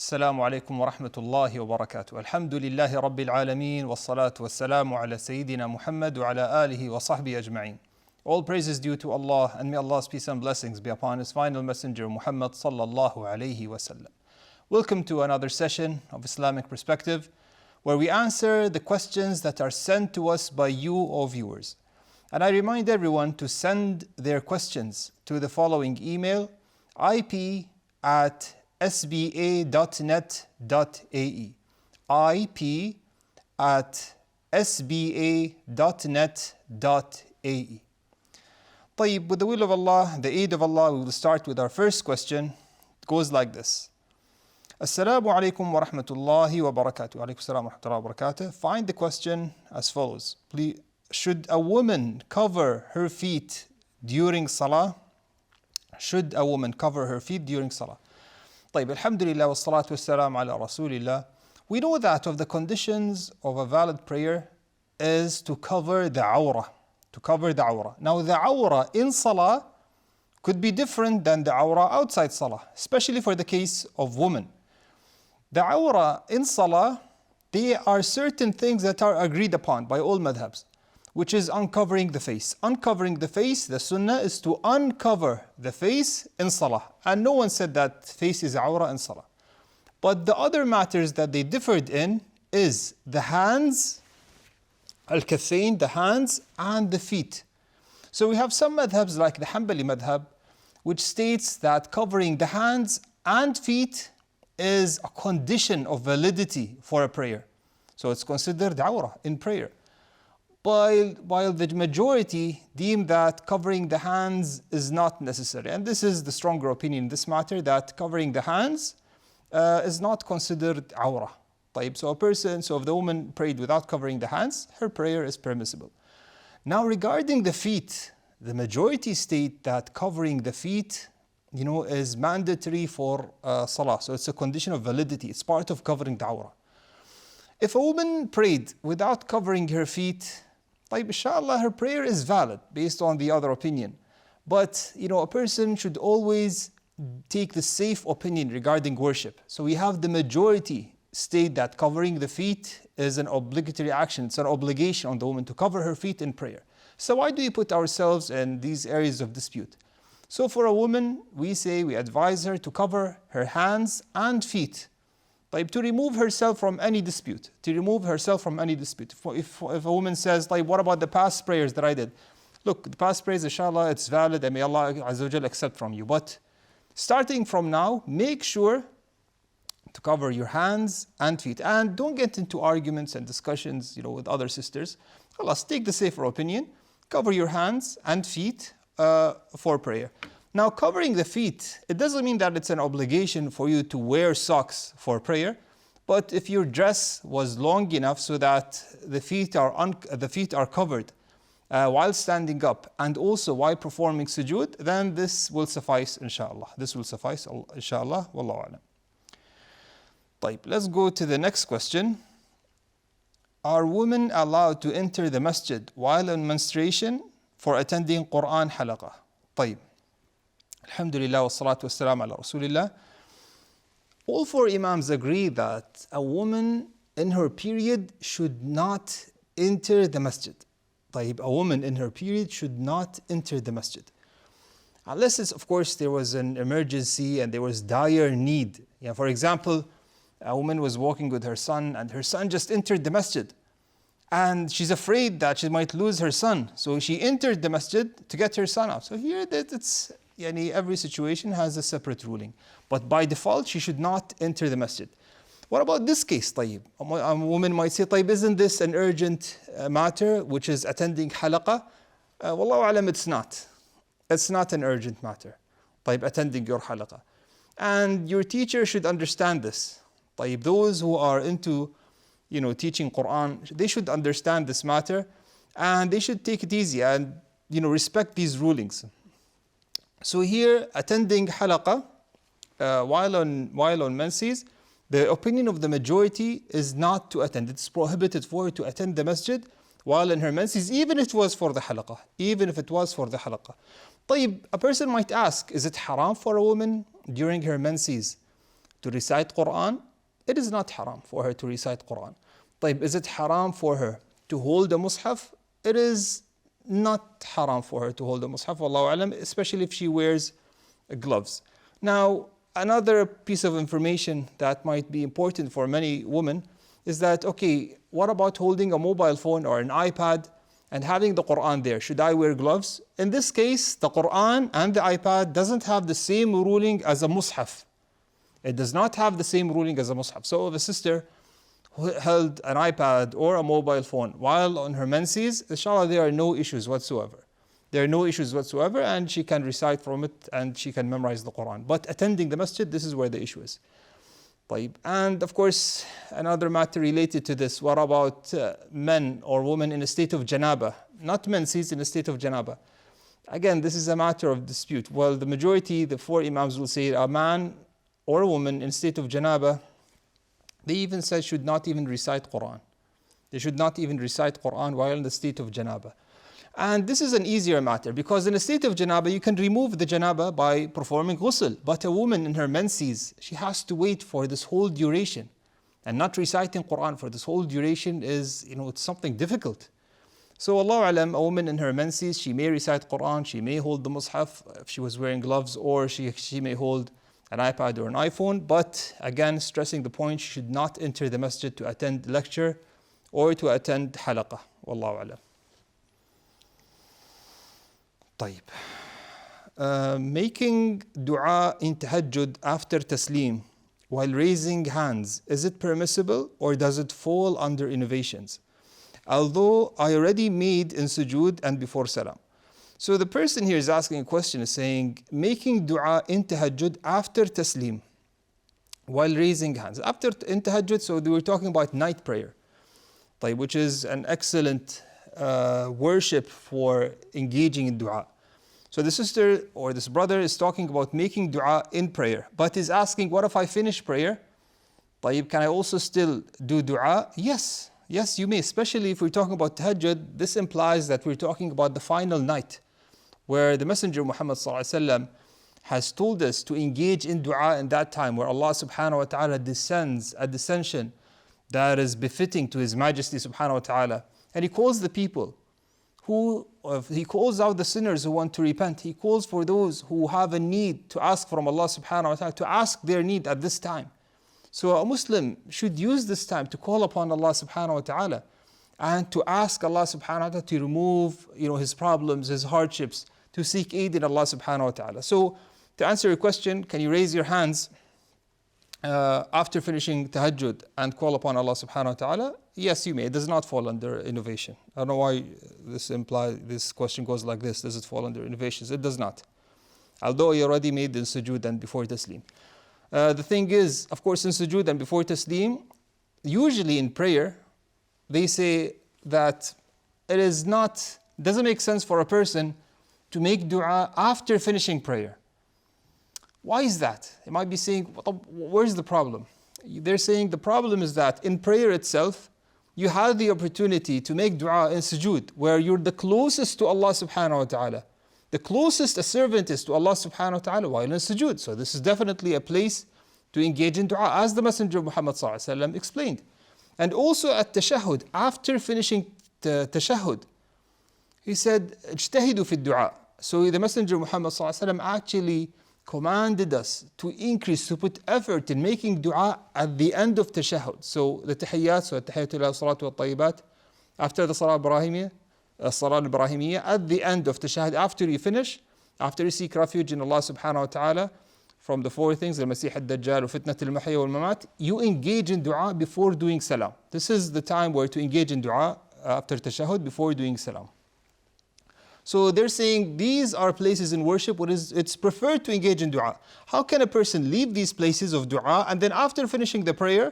السلام عليكم ورحمة الله وبركاته. الحمد لله رب العالمين والصلاة والسلام على سيدنا محمد وعلى آله وصحبه أجمعين. All praise is due to Allah, and may Allah's peace and blessings be upon His final messenger Muhammad sallallahu alayhi wasallam. Welcome to another session of Islamic Perspective, where we answer the questions that are sent to us by you, O viewers. And I remind everyone to send their questions to the following email: ip@sba.net.ae, ip@sba.net.ae. طيب, with the will of Allah, the aid of Allah, we will start with our first question. It goes like this. Assalamu alaikum wa rahmatullahi wa barakatuh. Alaykum assalam wa rahmatullahi wa barakatuh. Find the question as follows. Please, should a woman cover her feet during salah? Should a woman cover her feet during salah? طيب, alhamdulillah wa salatu wa salam ala rasulillah. We know that of the conditions of a valid prayer is to cover the awrah. To cover the awrah. Now, the awrah in salah could be different than the awrah outside salah, especially for the case of women. The awrah in salah, there are certain things that are agreed upon by all madhabs, which is uncovering the face. Uncovering the face, the sunnah is to uncover the face in salah. And no one said that face is awrah in salah. But the other matters that they differed in is the hands, al-kathayn, the hands and the feet. So we have some madhabs like the Hanbali madhab, which states that covering the hands and feet is a condition of validity for a prayer. So it's considered awrah in prayer. While the majority deem that covering the hands is not necessary. And this is the stronger opinion in this matter, that covering the hands is not considered awrah. So if the woman prayed without covering the hands, her prayer is permissible. Now, regarding the feet, the majority state that covering the feet, is mandatory for salah. So it's a condition of validity. It's part of covering the awrah. If a woman prayed without covering her feet, inshallah, her prayer is valid based on the other opinion. But, a person should always take the safe opinion regarding worship. So we have the majority state that covering the feet is an obligatory action. It's an obligation on the woman to cover her feet in prayer. So why do we put ourselves in these areas of dispute? So for a woman, we advise her to cover her hands and feet, to remove herself from any dispute. If a woman says, what about the past prayers that I did? Look, the past prayers, inshallah, it's valid, and may Allah Azza wa Jal accept from you. But starting from now, make sure to cover your hands and feet. And don't get into arguments and discussions, with other sisters. Take the safer opinion. Cover your hands and feet for prayer. Now, covering the feet, it doesn't mean that it's an obligation for you to wear socks for prayer. But if your dress was long enough so that the feet are covered while standing up and also while performing sujood, then this will suffice, inshallah. This will suffice, inshallah. Wallahu a'lam. Let's go to the next question. Are women allowed to enter the masjid while on menstruation for attending Quran halaqah? Alhamdulillah wa salatu wa salam ala rasulillah. All four imams agree that a woman in her period should not enter the masjid. A woman in her period should not enter the masjid. Unless of course there was an emergency and there was dire need. For example, a woman was walking with her son and her son just entered the masjid. And she's afraid that she might lose her son. So she entered the masjid to get her son out. So here it's every situation has a separate ruling. But by default, she should not enter the masjid. What about this case, طيب? A woman might say, isn't this an urgent matter, which is attending halaqah? Wallahu alam, it's not. It's not an urgent matter, attending your halaqah. And your teacher should understand this. Those who are into teaching Quran, they should understand this matter, and they should take it easy and respect these rulings. So here, attending halaqah while on menses, the opinion of the majority is not to attend. It's prohibited for her to attend the masjid while in her menses, even if it was for the halaqah. A person might ask, is it haram for a woman during her menses to recite Quran, it is not haram for her to recite Quran. طيب, is it haram for her to hold a mushaf? It is not haram for her to hold a mushaf, wallahu alam, especially if she wears gloves. Now, another piece of information that might be important for many women is that, okay, what about holding a mobile phone or an iPad and having the Quran there? Should I wear gloves? In this case, the Quran and the iPad doesn't have the same ruling as a mushaf. It does not have the same ruling as a mushaf. So if a sister held an iPad or a mobile phone while on her menses, inshallah, there are no issues whatsoever. There are no issues whatsoever, and she can recite from it and she can memorize the Quran. But attending the masjid, this is where the issue is. And of course, another matter related to this, what about men or women in a state of janaba? Not menses, in a state of janaba. Again, this is a matter of dispute. Well, the majority, the four imams will say a man or a woman in a state of janaba, they even said should not even recite Quran. They should not even recite Quran while in the state of janaba. And this is an easier matter because in a state of janaba, you can remove the janaba by performing ghusl. But a woman in her menses, she has to wait for this whole duration. And not reciting Quran for this whole duration is, it's something difficult. So Allahu alam, a woman in her menses, she may recite Quran, she may hold the mushaf if she was wearing gloves, or she may hold an iPad or an iPhone. But again, stressing the point, she should not enter the masjid to attend lecture or to attend halaqah. Wallahu alam. Making dua in tahajjud after taslim while raising hands, is it permissible or does it fall under innovations? Although I already made in sujood and before salam. So the person here is asking a question, is saying, making dua in tahajjud after taslim while raising hands. In tahajjud, so they were talking about night prayer, which is an excellent worship for engaging in dua. So the sister or this brother is talking about making dua in prayer, but is asking, what if I finish prayer? Can I also still do dua? Yes, you may, especially if we're talking about tahajjud. This implies that we're talking about the final night, where the Messenger Muhammad ﷺ has told us to engage in dua in that time, where Allah subhanahu wa ta'ala descends a descension that is befitting to His Majesty subhanahu wa ta'ala. And He calls the people He calls out the sinners who want to repent. He calls for those who have a need to ask from Allah subhanahu wa ta'ala, to ask their need at this time. So a Muslim should use this time to call upon Allah subhanahu wa ta'ala and to ask Allah subhanahu wa ta'ala to remove his problems, his hardships, to seek aid in Allah subhanahu wa ta'ala. So to answer your question, can you raise your hands after finishing tahajjud and call upon Allah subhanahu wa ta'ala? Yes, you may. It does not fall under innovation. I don't know why this question goes like this. Does it fall under innovations? It does not. Although you already made in sujood and before taslim. The thing is, of course, in sujood and before taslim, usually in prayer, they say that doesn't make sense for a person to make dua after finishing prayer. Why is that? They might be saying, where's the problem? They're saying the problem is that in prayer itself, you have the opportunity to make dua in sujood, where you're the closest to Allah subhanahu wa ta'ala. The closest a servant is to Allah subhanahu wa ta'ala while in sujood. So this is definitely a place to engage in dua, as the Messenger Muhammad sallallahu alaihi wasallam explained. And also at tashahhud, after finishing tashahhud, he said, اجتهدوا في الدعاء. So the Messenger Muhammad sallallahu alaihi wasallam actually commanded us to increase, to put effort in making dua at the end of tashahhud. So the tahiyyat, so at-tahiyyatu lillahi salatu wa tayyibat, after the salah al-Ibrahimiyya, at the end of tashahhud, after you finish, after you seek refuge in Allah subhanahu wa ta'ala from the four things, al-Masih al-Dajjal, fitnat al-Mahya wal-Mamat, you engage in dua before doing salam. This is the time where to engage in dua after tashahhud, before doing salam. So they're saying these are places in worship where it's preferred to engage in dua. How can a person leave these places of dua and then after finishing the prayer,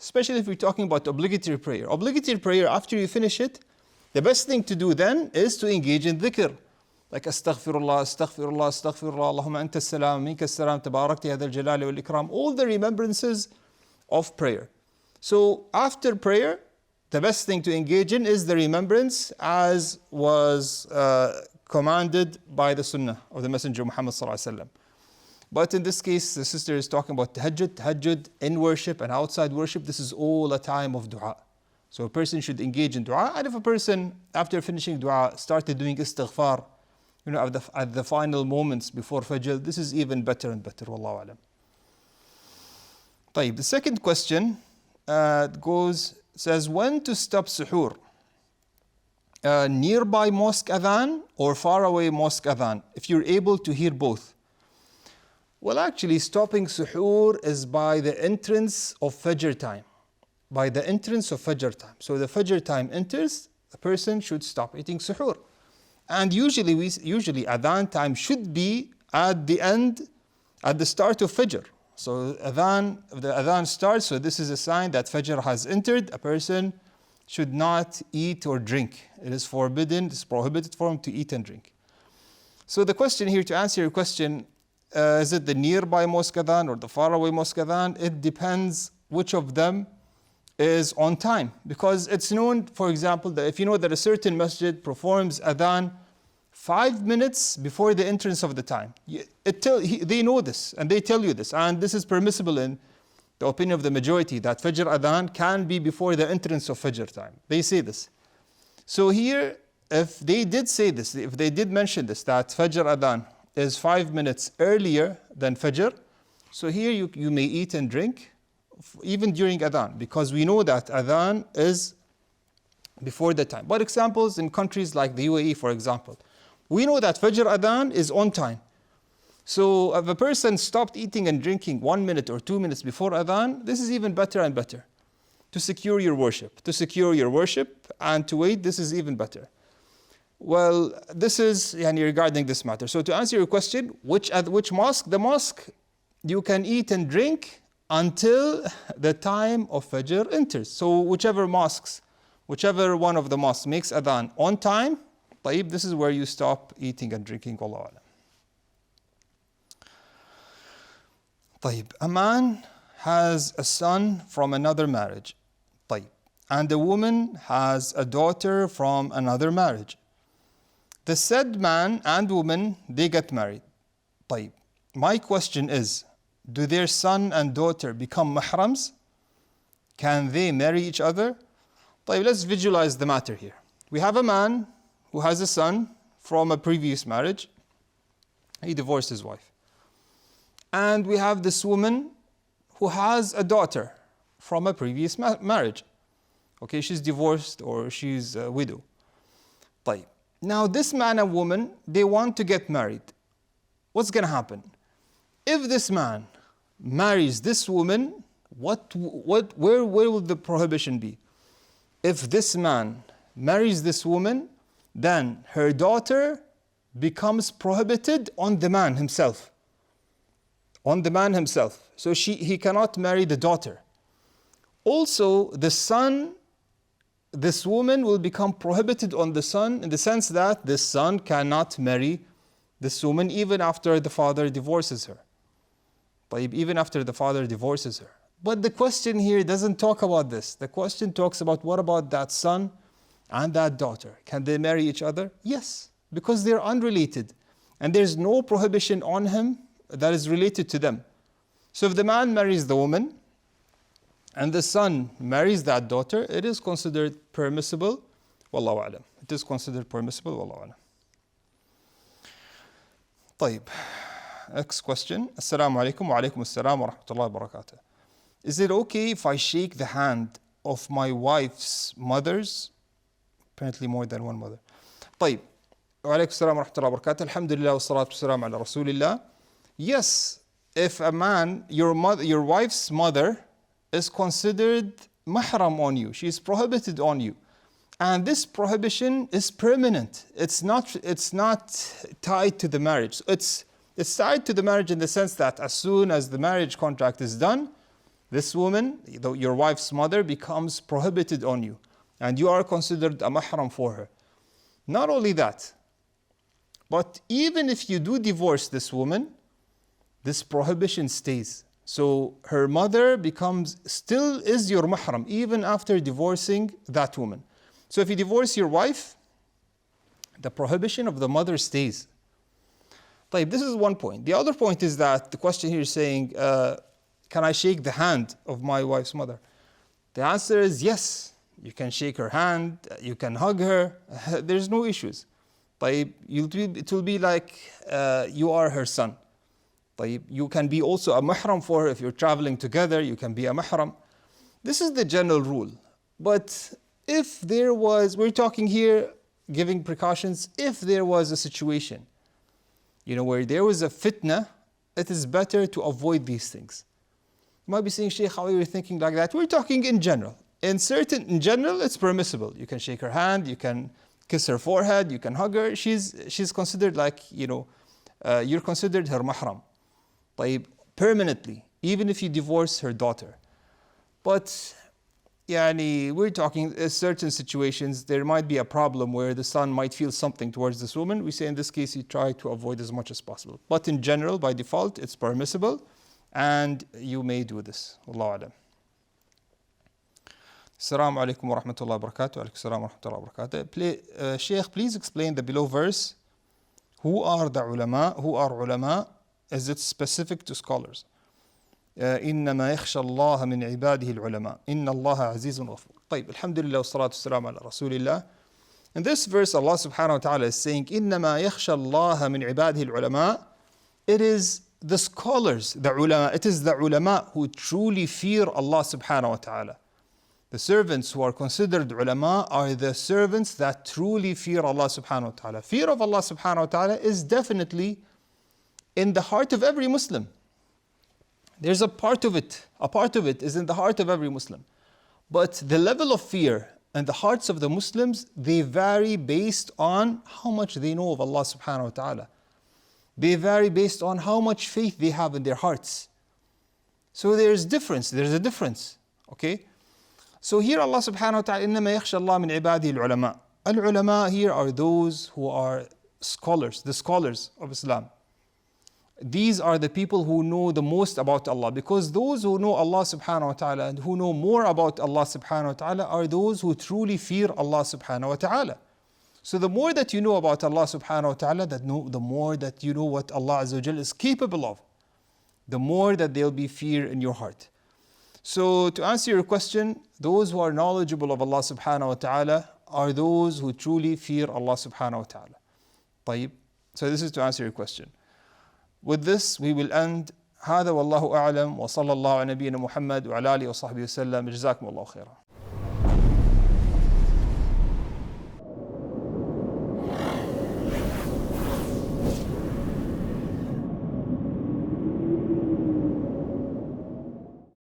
especially if we're talking about obligatory prayer. Obligatory prayer, after you finish it, the best thing to do then is to engage in dhikr. Like astaghfirullah, astaghfirullah, astaghfirullah, Allahumma anta salam, minka salam, tabarakti hadha al-jalali wal-ikram. All the remembrances of prayer. So after prayer, the best thing to engage in is the remembrance as was commanded by the sunnah of the Messenger Muhammad sallallahu alaihi wasallam. But in this case, the sister is talking about tahajjud in worship and outside worship. This is all a time of dua. So a person should engage in dua. And if a person, after finishing dua, started doing istighfar, at the final moments before Fajr, this is even better and better. Wallahu alam. طيب, the second question says, when to stop suhoor? Nearby mosque adhan or far away mosque adhan, if you're able to hear both? Well, actually, stopping suhoor is by the entrance of Fajr time. By the entrance of Fajr time. So the Fajr time enters, the person should stop eating suhoor. And usually adhan time should be at the start of Fajr. So the adhan starts, so this is a sign that Fajr has entered. A person should not eat or drink. It is forbidden, it's prohibited for him to eat and drink. So the question here, to answer your question, is it the nearby mosque adhan or the faraway mosque adhan? It depends which of them is on time. Because it's known, for example, that if you know that a certain masjid performs adhan 5 minutes before the entrance of the time, they know this and they tell you this. And this is permissible in the opinion of the majority, that Fajr adhan can be before the entrance of Fajr time. They say this. So here, if they did say this, if they did mention this, that Fajr adhan is 5 minutes earlier than Fajr, so here you may eat and drink even during adhan, because we know that adhan is before the time. But examples in countries like the UAE, for example, we know that Fajr adhan is on time. So if a person stopped eating and drinking 1 minute or 2 minutes before adhan, this is even better and better to secure your worship. To secure your worship and to wait, this is even better. Well, this is regarding this matter. So to answer your question, which mosque? The mosque, you can eat and drink until the time of Fajr enters. So whichever one of the mosques makes adhan on time, this is where you stop eating and drinking. Wallahu alam. A man has a son from another marriage. And a woman has a daughter from another marriage. The said man and woman, they get married. My question is, do their son and daughter become mahrams? Can they marry each other? Let's visualize the matter here. We have a man who has a son from a previous marriage. He divorced his wife. And we have this woman who has a daughter from a previous marriage. Okay, she's divorced or she's a widow. Now this man and woman, they want to get married. What's going to happen? If this man marries this woman, where will the prohibition be? If this man marries this woman, then her daughter becomes prohibited on the man himself. On the man himself. So he cannot marry the daughter. Also, the son, this woman will become prohibited on the son in the sense that this son cannot marry this woman even after the father divorces her. Even after the father divorces her. But the question here doesn't talk about this. The question talks about, what about that son and that daughter? Can they marry each other? Yes, because they're unrelated. And there's no prohibition on him that is related to them. So if the man marries the woman and the son marries that daughter, it is considered permissible. Wallahu alam. It is considered permissible. Wallahu alam. Next question. Assalamu alaikum wa alaikum assalam wa rahmatullahi wa barakatuh. Is it okay if I shake the hand of my wife's mothers? Apparently more than one mother. Wa alaikum assalam wa rahmatullahi wa barakatuh. Alhamdulillah wa salatu wa salam ala rasulillah. Yes, if a man, your wife's mother is considered mahram on you, she is prohibited on you. And this prohibition is permanent. It's not tied to the marriage. It's tied to the marriage in the sense that as soon as the marriage contract is done, this woman, your wife's mother, becomes prohibited on you. And you are considered a mahram for her. Not only that, but even if you do divorce this woman, this prohibition stays. So her mother still is your mahram, even after divorcing that woman. So if you divorce your wife, the prohibition of the mother stays. طيب, this is one point. The other point is that the question here is saying, can I shake the hand of my wife's mother? The answer is yes. You can shake her hand, you can hug her, there's no issues. طيب, it will be like you are her son. طيب, you can be also a mahram for her if you're traveling together, you can be a mahram. This is the general rule. But if there was, we're talking here, giving precautions, if there was a situation, where there was a fitna, it is better to avoid these things. You might be saying, Shaykh, how are you thinking like that? We're talking in general. In general, it's permissible. You can shake her hand, you can kiss her forehead, you can hug her. She's considered like, you're considered her mahram. طيب, permanently, even if you divorce her daughter. But we're talking certain situations, there might be a problem where the son might feel something towards this woman. We say in this case, you try to avoid as much as possible. But in general, by default, it's permissible and you may do this. Wallahu alam. Assalamu alaikum wa rahmatullahi wa barakatuh. Alaikum salam wa rahmatullahi wa barakatuh. Shaykh, please explain the below verse. Who are ulama? Is it specific to scholars? إنما يخشى الله من عباده العلماء إن الله عزيز غفور. طيب, alhamdulillah والصلاة والسلام على رسول الله. In this verse, Allah subhanahu wa ta'ala is saying, إنما يخشى الله من عباده العلماء. It is the scholars, the ulama. It is the ulama who truly fear Allah subhanahu wa ta'ala. The servants who are considered ulama are the servants that truly fear Allah subhanahu wa ta'ala. Fear of Allah subhanahu wa ta'ala is definitely in the heart of every Muslim. There's a part of it is in the heart of every Muslim. But the level of fear in the hearts of the Muslims, they vary based on how much they know of Allah subhanahu wa ta'ala. They vary based on how much faith they have in their hearts. So there's a difference. Okay? So here Allah subhanahu wa ta'ala, إِنَّمَا يَخْشَى اللَّهَ مِنْ عِبَادِهِ الْعُلَمَاء. Al-ulama here are those who are scholars, the scholars of Islam. These are the people who know the most about Allah, because those who know Allah subhanahu wa ta'ala and who know more about Allah subhanahu wa ta'ala are those who truly fear Allah subhanahu wa ta'ala. So the more that you know about Allah subhanahu wa ta'ala, the more that you know what Allah azza wa jal is capable of, the more that there will be fear in your heart. So to answer your question, those who are knowledgeable of Allah subhanahu wa ta'ala are those who truly fear Allah subhanahu wa ta'ala. طيب. So this is to answer your question. With this, we will end. هذا والله أعلم وصلى الله على نبينا محمد وعلى آله وصحبه وسلم. جزاكم الله خيرا.